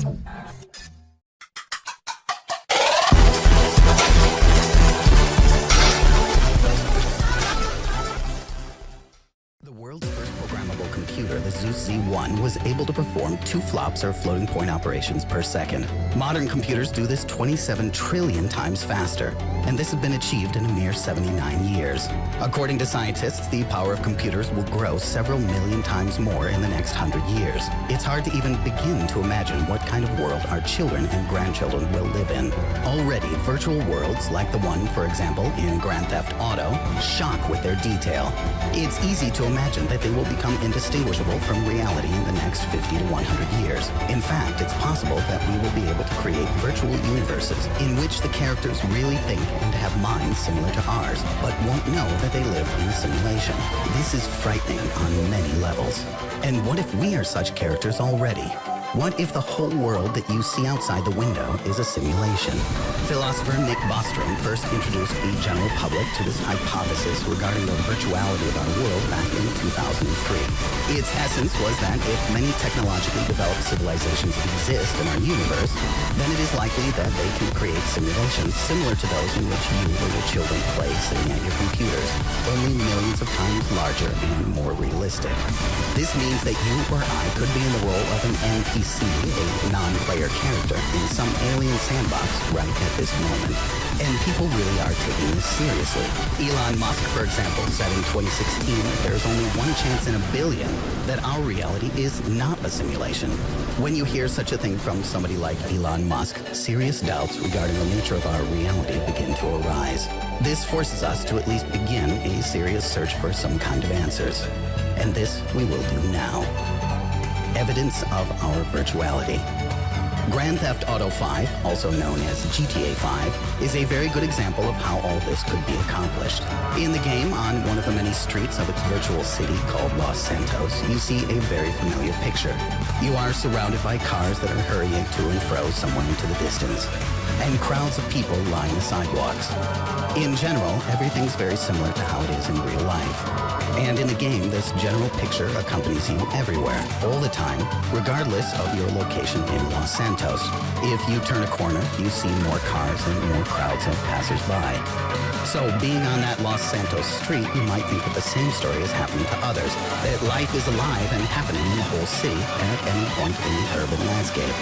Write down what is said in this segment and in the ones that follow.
The world's first programmable computer, the Zeus Z1, was able to perform 2 flops or floating point operations per second. Modern computers do this 27 trillion times faster, and this has been achieved in a mere 79 years. According to scientists, the power of computers will grow several million times more in the next 100 years. It's hard to even begin to imagine what kind of world our children and grandchildren will live in. Already, virtual worlds, like the one, for example, in Grand Theft Auto, shock with their detail. It's easy to imagine that they will become indistinguishable from reality in the next 50 to 100 years. In fact, it's possible that we will be able to create virtual universes in which the characters really think and have minds similar to ours, but won't know that they live in a simulation. This is frightening on many levels. And what if we are such characters already? What if the whole world that you see outside the window is a simulation? Philosopher Nick Bostrom first introduced the general public to this hypothesis regarding the virtuality of our world back in 2003. Its essence was that if many technologically developed civilizations exist in our universe, then it is likely that they can create simulations similar to those in which you or your children play sitting at your computers, only millions of times larger and more realistic. This means that you or I could be in the role of an NPC, a non-player character, in some alien sandbox right at this moment. And people really are taking this seriously. Elon Musk, for example, said in 2016 that there is only one chance in a billion that our reality is not a simulation. When you hear such a thing from somebody like Elon Musk, serious doubts regarding the nature of our reality begin to arise. This forces us to at least begin a serious search for some kind of answers. And this we will do now. Evidence of our virtuality. Grand Theft Auto 5, also known as GTA 5, is a very good example of how all this could be accomplished. In the game, on one of the many streets of its virtual city called Los Santos, you see a very familiar picture. You are surrounded by cars that are hurrying to and fro somewhere into the distance, and crowds of people line the sidewalks. In general, everything's very similar to how it is in real life. And in the game, this general picture accompanies you everywhere, all the time, regardless of your location in Los Santos. If you turn a corner, you see more cars and more crowds of passersby. So being on that Los Santos street, you might think that the same story is happening to others, that life is alive and happening in the whole city at any point in the urban landscape.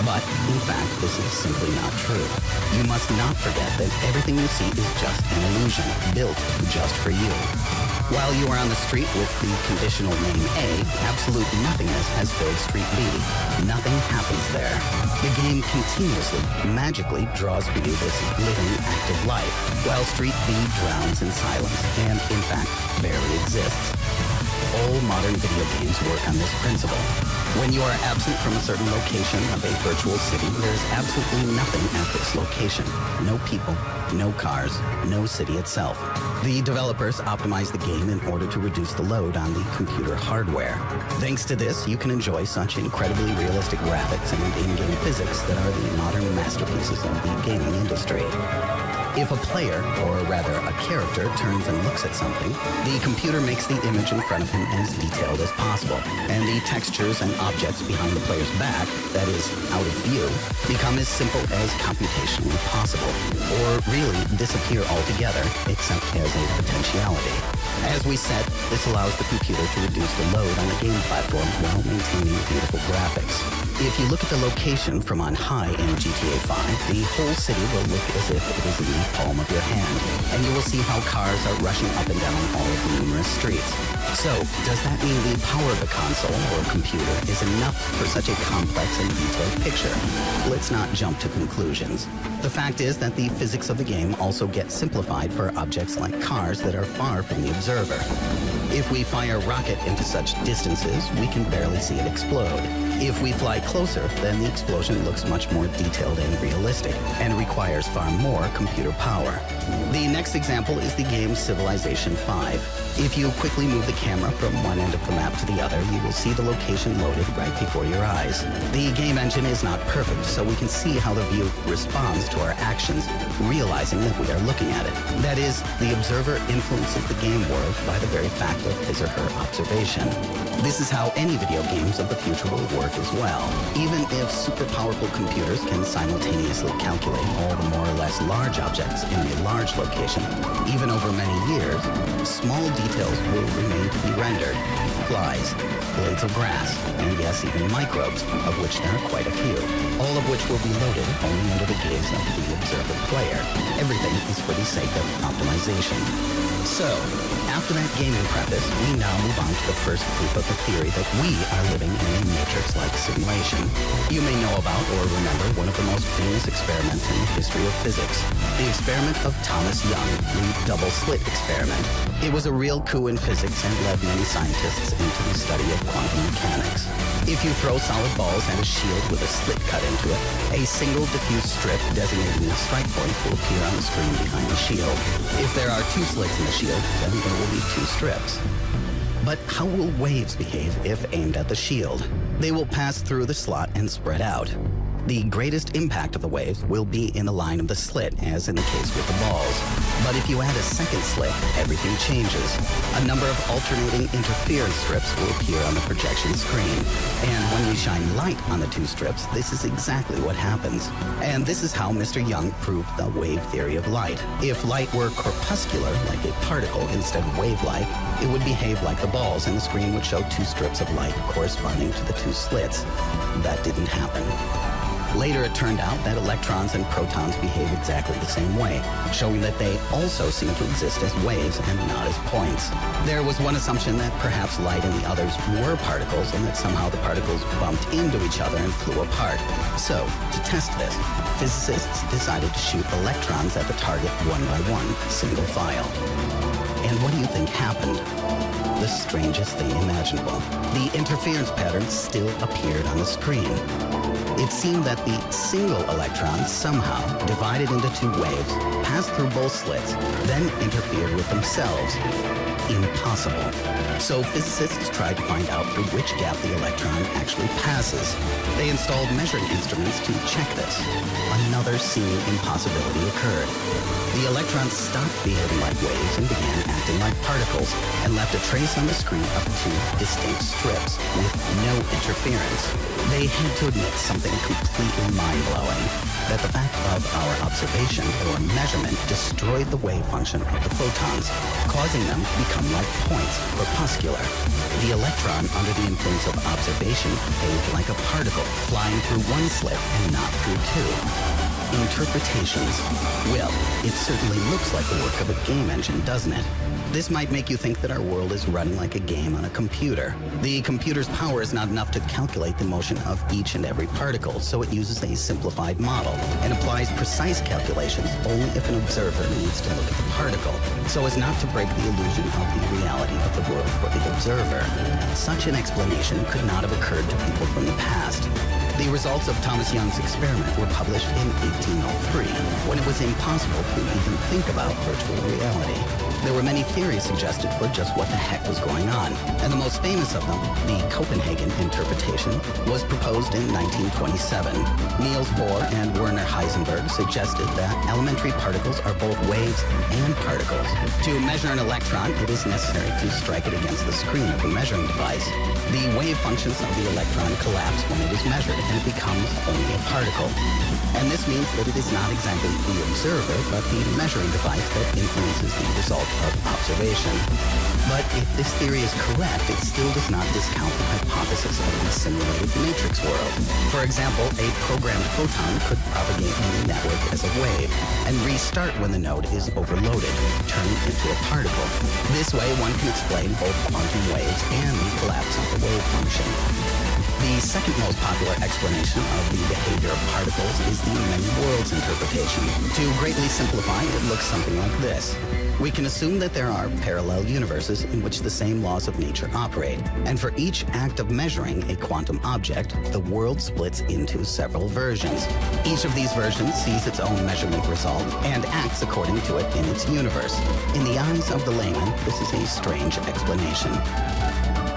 But, in fact, this is simply not true. You must not forget that everything you see is just an illusion, built just for you. While you are on the street with the conditional name A, absolute nothingness has filled Street B. Nothing happens there. The game continuously, magically draws for you this living, active life, while Street B drowns in silence and, in fact, barely exists. All modern video games work on this principle. When you are absent from a certain location of a virtual city, there is absolutely nothing at this location. No people, no cars, no city itself. The developers optimize the game in order to reduce the load on the computer hardware. Thanks to this, you can enjoy such incredibly realistic graphics and in-game physics that are the modern masterpieces of the gaming industry. If a player, or rather a character, turns and looks at something, the computer makes the image in front of him as detailed as possible, and the textures and objects behind the player's back, that is, out of view, become as simple as computationally possible, or really disappear altogether, except as a potentiality. As we said, this allows the computer to reduce the load on the game platform while maintaining beautiful graphics. If you look at the location from on high in GTA 5, the whole city will look as if it is in the palm of your hand, and you will see how cars are rushing up and down all of the numerous streets. So, does that mean the power of the console or computer is enough for such a complex and detailed picture? Let's not jump to conclusions. The fact is that the physics of the game also get simplified for objects like cars that are far from the observer. If we fire a rocket into such distances, we can barely see it explode. If we fly closer, then the explosion looks much more detailed and realistic, and requires far more computer power. The next example is the game Civilization 5. If you quickly move the camera from one end of the map to the other, you will see the location loaded right before your eyes. The game engine is not perfect, so we can see how the view responds to our actions, realizing that we are looking at it. That is, the observer influences the game world by the very fact of his or her observation. This is how any video games of the future will work work as well. Even if super powerful computers can simultaneously calculate all the more or less large objects in a large location, even over many years, small details will remain to be rendered. Flies, blades of grass, and yes, even microbes, of which there are quite a few, all of which will be loaded only under the gaze of the observer player. Everything is for the sake of optimization. So, after that gaming preface, we now move on to the first proof of the theory that we are living in a matrix-like simulation. You may know about or remember one of the most famous experiments in the history of physics, the experiment of Thomas Young, the double-slit experiment. It was a real coup in physics and led many scientists into the study of quantum mechanics. If you throw solid balls and a shield with a slit cut into it, a single diffuse strip designating a strike point will appear on the screen behind the shield. If there are two slits in the shield, then there will be two strips. But how will waves behave if aimed at the shield? They will pass through the slot and spread out. The greatest impact of the waves will be in the line of the slit, as in the case with the balls. But if you add a second slit, everything changes. A number of alternating interference strips will appear on the projection screen. And when we shine light on the two strips, this is exactly what happens. And this is how Mr. Young proved the wave theory of light. If light were corpuscular, like a particle, instead of wave-like, it would behave like the balls, and the screen would show two strips of light corresponding to the two slits. That didn't happen. Later, it turned out that electrons and protons behave exactly the same way, showing that they also seem to exist as waves and not as points. There was one assumption that perhaps light and the others were particles, and that somehow the particles bumped into each other and flew apart. So, to test this, physicists decided to shoot electrons at the target one by one, single file. And what do you think happened? The strangest thing imaginable. The interference pattern still appeared on the screen. It seemed that the single electrons somehow divided into two waves, passed through both slits, then interfered with themselves. Impossible. So physicists tried to find out through which gap the electron actually passes. They installed measuring instruments to check this. Another seeming impossibility occurred. The electrons stopped behaving like waves and began acting like particles, and left a trace on the screen of two distinct strips with no interference. They had to admit something completely mind-blowing, that the fact of our observation or measurement destroyed the wave function of the photons, causing them to become like points, corpuscular. The electron, under the influence of observation, behaved like a particle, flying through one slit and not through two. Interpretations. Well, it certainly looks like the work of a game engine, doesn't it? This might make you think that our world is running like a game on a computer. The computer's power is not enough to calculate the motion of each and every particle, so it uses a simplified model and applies precise calculations only if an observer needs to look at the particle, so as not to break the illusion of the reality of the world for the observer. Such an explanation could not have occurred to people from the past. The results of Thomas Young's experiment were published in 1803, when it was impossible to even think about virtual reality. There were many theories suggested for just what the heck was going on, and the most famous of them, the Copenhagen interpretation, was proposed in 1927. Niels Bohr and Werner Heisenberg suggested that elementary particles are both waves and particles. To measure an electron, it is necessary to strike it against the screen of a measuring device. The wave functions of the electron collapse when it is measured, and it becomes only a particle. And this means that it is not exactly the observer, but the measuring device that influences the result of observation. But if this theory is correct, it still does not discount the hypothesis of the simulated matrix world. For example, a programmed photon could propagate in the network as a wave and restart when the node is overloaded, turning into a particle. This way, one can explain both quantum waves and the collapse of the wave function. The second most popular explanation of the behavior of particles is the many worlds interpretation. To greatly simplify, it looks something like this. We can assume that there are parallel universes in which the same laws of nature operate, and for each act of measuring a quantum object, the world splits into several versions. Each of these versions sees its own measurement result and acts according to it in its universe. In the eyes of the layman, this is a strange explanation.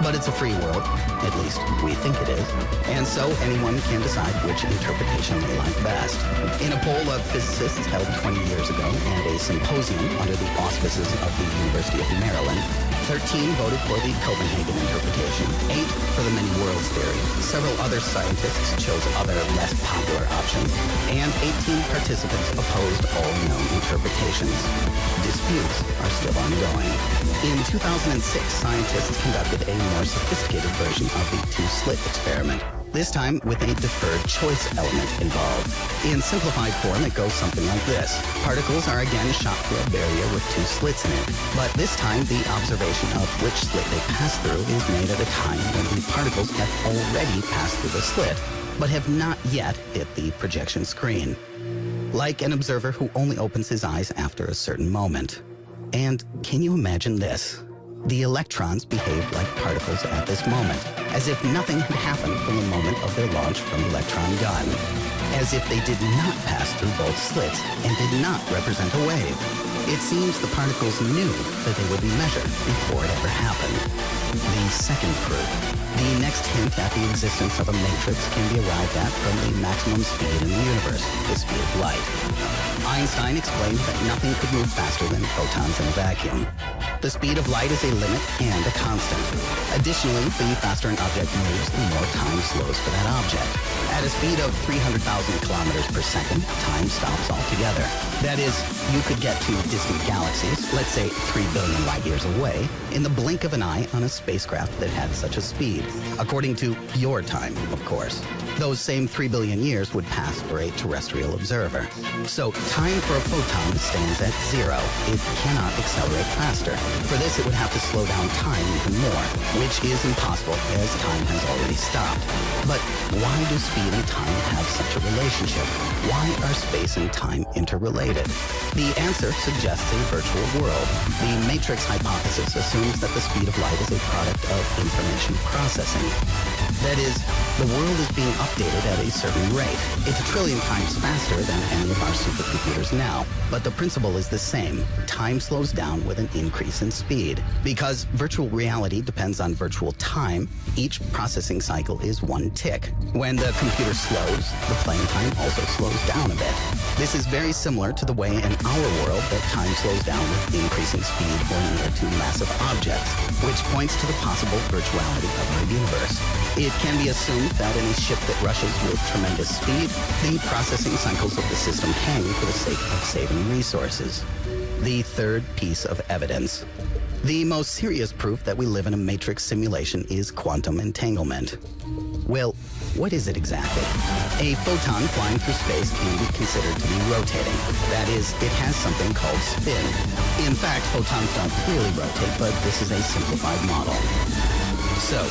But it's a free world, at least we think it is, and so anyone can decide which interpretation they like best. In a poll of physicists held 20 years ago at a symposium under the auspices of the University of Maryland, 13 voted for the Copenhagen interpretation, 8 for the many worlds theory. Several other scientists chose other, less popular options, and 18 participants opposed all known interpretations. Disputes are still ongoing. In 2006, scientists conducted a more sophisticated version of the two-slit experiment, this time with a deferred choice element involved. In simplified form, it goes something like this. Particles are again shot through a barrier with two slits in it, but this time the observation of which slit they pass through is made at a time when the particles have already passed through the slit, but have not yet hit the projection screen. Like an observer who only opens his eyes after a certain moment. And can you imagine this? The electrons behaved like particles at this moment, as if nothing had happened from the moment of their launch from the electron gun, as if they did not pass through both slits and did not represent a wave. It seems the particles knew that they would be measured before it ever happened. The second proof. The next hint at the existence of a matrix can be arrived at from the maximum speed in the universe, the speed of light. Einstein explained that nothing could move faster than photons in a vacuum. The speed of light is a limit and a constant. Additionally, the faster an object moves, the more time slows for that object. At a speed of 300,000 kilometers per second, time stops altogether. That is, you could get to distant galaxies, let's say 3 billion light years away, in the blink of an eye on a spacecraft that had such a speed. According to your time, of course. Those same 3 billion years would pass for a terrestrial observer. So time for a photon stands at 0. It cannot accelerate faster. For this, it would have to slow down time even more, which is impossible as time has already stopped. But why do speed and time have such a relationship? Why are space and time interrelated? The answer suggests a virtual world. The matrix hypothesis assumes that the speed of light is a product of information processing. That is, the world is being updated at a certain rate. It's 1 trillion times faster than any of our supercomputers now. But the principle is the same. Time slows down with an increase in speed. Because virtual reality depends on virtual time, each processing cycle is one tick. When the computer slows, the playing time also slows down a bit. This is very similar to the way in our world that time slows down with increasing speed or near to massive objects, which points to the possible virtuality of our universe. It can be assumed that in a ship that rushes with tremendous speed, the processing cycles of the system hang for the sake of saving resources. The third piece of evidence. The most serious proof that we live in a matrix simulation is quantum entanglement. Well, what is it exactly? A photon flying through space can be considered to be rotating. That is, it has something called spin. In fact, photons don't really rotate, but this is a simplified model. So,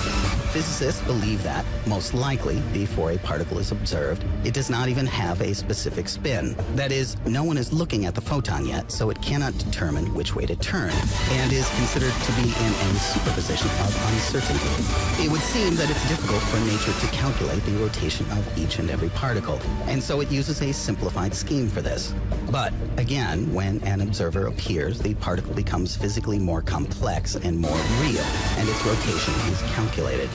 physicists believe that, most likely, before a particle is observed, it does not even have a specific spin. That is, no one is looking at the photon yet, so it cannot determine which way to turn, and is considered to be in a superposition of uncertainty. It would seem that it's difficult for nature to calculate the rotation of each and every particle, and so it uses a simplified scheme for this. But, again, when an observer appears, the particle becomes physically more complex and more real, and its rotation is calculated.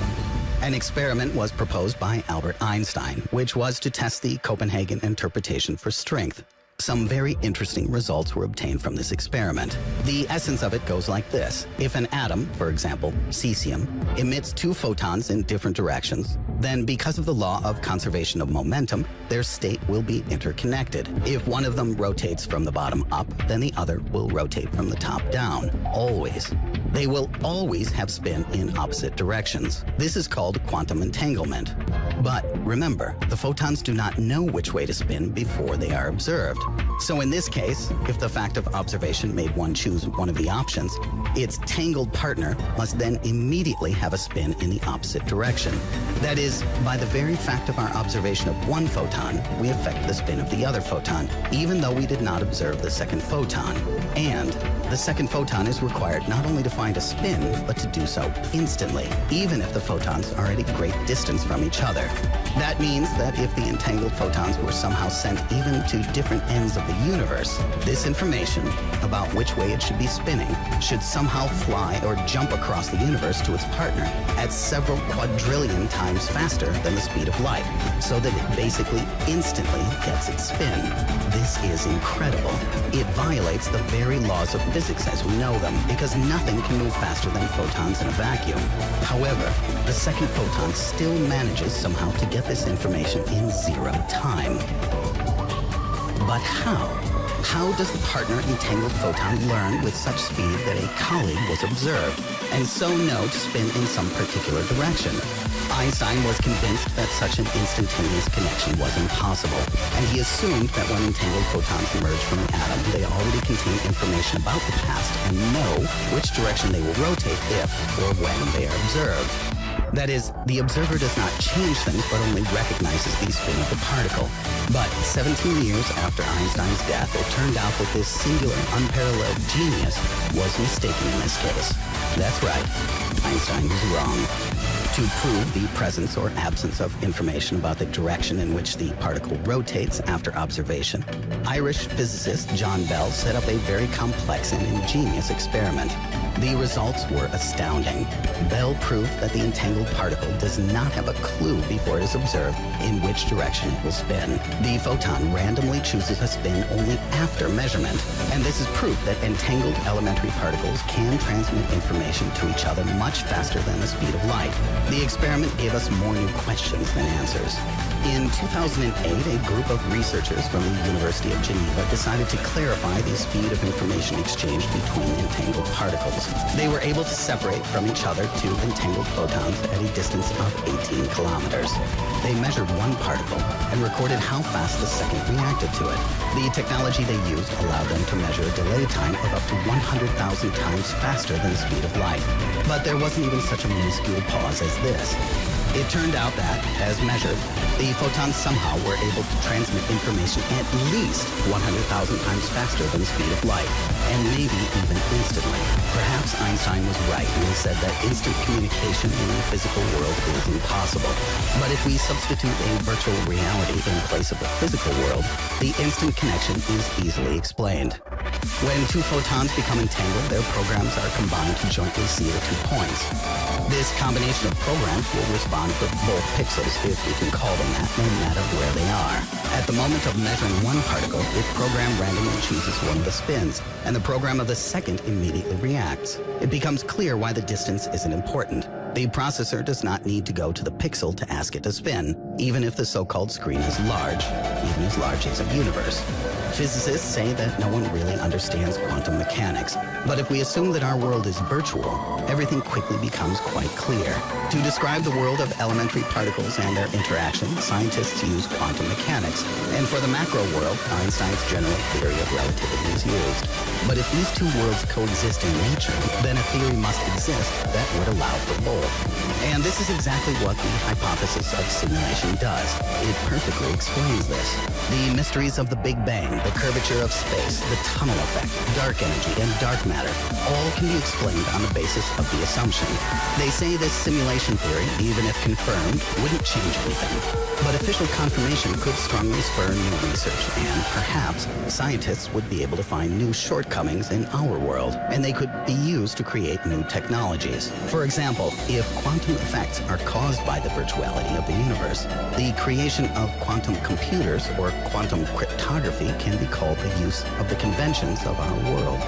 An experiment was proposed by Albert Einstein, which was to test the Copenhagen interpretation for strength. Some very interesting results were obtained from this experiment. The essence of it goes like this. If an atom, for example, cesium, emits 2 photons in different directions, then because of the law of conservation of momentum, their state will be interconnected. If one of them rotates from the bottom up, then the other will rotate from the top down, always. They will always have spin in opposite directions. This is called quantum entanglement. But remember, the photons do not know which way to spin before they are observed. So in this case, if the fact of observation made one choose one of the options, its tangled partner must then immediately have a spin in the opposite direction. That is, by the very fact of our observation of one photon, we affect the spin of the other photon, even though we did not observe the second photon. And the second photon is required not only to find a spin, but to do so instantly, even if the photons are at a great distance from each other. That means that if the entangled photons were somehow sent even to different ends of the universe, this information about which way it should be spinning should somehow fly or jump across the universe to its partner at several quadrillion times faster than the speed of light, so that it basically instantly gets its spin. This is incredible. It violates the very laws of physics as we know them, because nothing can move faster than photons in a vacuum. However, the second photon still manages somehow to get this information in zero time. But how? How does the partner entangled photon learn with such speed that a colleague was observed, and so know to spin in some particular direction? Einstein was convinced that such an instantaneous connection was impossible, and he assumed that when entangled photons emerge from the atom, they already contain information about the past and know which direction they will rotate if or when they are observed. That is, the observer does not change things, but only recognizes the spin of the particle. But 17 years after Einstein's death, it turned out that this singular, unparalleled genius was mistaken in this case. That's right, Einstein was wrong. To prove the presence or absence of information about the direction in which the particle rotates after observation, Irish physicist John Bell set up a very complex and ingenious experiment. The results were astounding. Bell proved that the entangled particle does not have a clue before it is observed in which direction it will spin. The photon randomly chooses a spin only after measurement, and this is proof that entangled elementary particles can transmit information to each other much faster than the speed of light. The experiment gave us more new questions than answers. In 2008, a group of researchers from the University of Geneva decided to clarify the speed of information exchange between entangled particles. They were able to separate from each other two entangled photons at a distance of 18 kilometers. They measured one particle and recorded how fast the second reacted to it. The technology they used allowed them to measure a delay time of up to 100,000 times faster than the speed of light. But there wasn't even such a minuscule pause as this. It turned out that, as measured, the photons somehow were able to transmit information at least 100,000 times faster than the speed of light, and maybe even instantly. Perhaps Einstein was right when he said that instant communication in the physical world is impossible. But if we substitute a virtual reality in place of the physical world, the instant connection is easily explained. When two photons become entangled, their programs are combined to jointly see the 2 points. This combination of programs will respond for both pixels, if we can call them that, no matter where they are. At the moment of measuring one particle, its program randomly chooses one of the spins, and the program of the second immediately reacts. It becomes clear why the distance isn't important. The processor does not need to go to the pixel to ask it to spin, even if the so-called screen is large, even as large as a universe. Physicists say that no one really understands quantum mechanics, but if we assume that our world is virtual, everything quickly becomes quite clear. To describe the world of elementary particles and their interaction, scientists use quantum mechanics, and for the macro world, Einstein's general theory of relativity is used. But if these two worlds coexist in nature, then a theory must exist that would allow for both. And this is exactly what the hypothesis of simulation does. It perfectly explains this. The mysteries of the Big Bang, the curvature of space, the tunnel effect, dark energy, and dark matter all can be explained on the basis of the assumption. They say this simulation theory, even if confirmed, wouldn't change anything. But official confirmation could strongly spur new research, and perhaps scientists would be able to find new shortcomings in our world, and they could be used to create new technologies. For example, if quantum effects are caused by the virtuality of the universe, the creation of quantum computers or quantum cryptography can be called the use of the conventions of our world.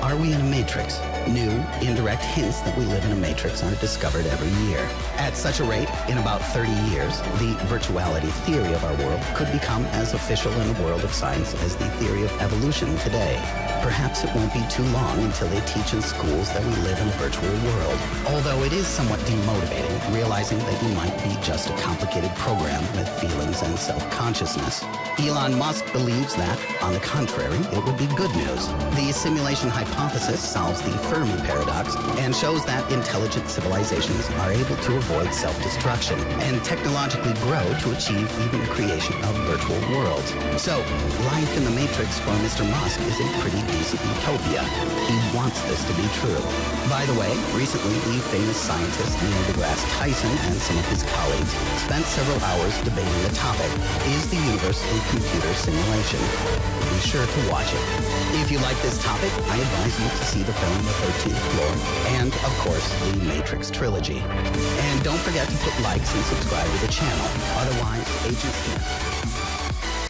Are we in a matrix? New, indirect hints that we live in a matrix are discovered every year. At such a rate, in about 30 years, the virtuality theory of our world could become as official in the world of science as the theory of evolution today. Perhaps it won't be too long until they teach in schools that we live in a virtual world. Although it is somewhat demotivating, realizing that you might be just a complicated program with feelings and self-consciousness. Elon Musk believes that, on the contrary, it would be good news. The simulation hypothesis hypothesis solves the Fermi paradox and shows that intelligent civilizations are able to avoid self-destruction and technologically grow to achieve even the creation of virtual worlds. So, life in the Matrix for Mr. Musk is a pretty decent utopia. He wants this to be true. By the way, recently the famous scientist Neil deGrasse Tyson and some of his colleagues spent several hours debating the topic, is the universe a computer simulation? Be sure to watch it. If you like this topic, I advise you to see the film The 13th Floor and, of course, the Matrix trilogy. And don't forget to put likes and subscribe to the channel. Otherwise, Agent Smith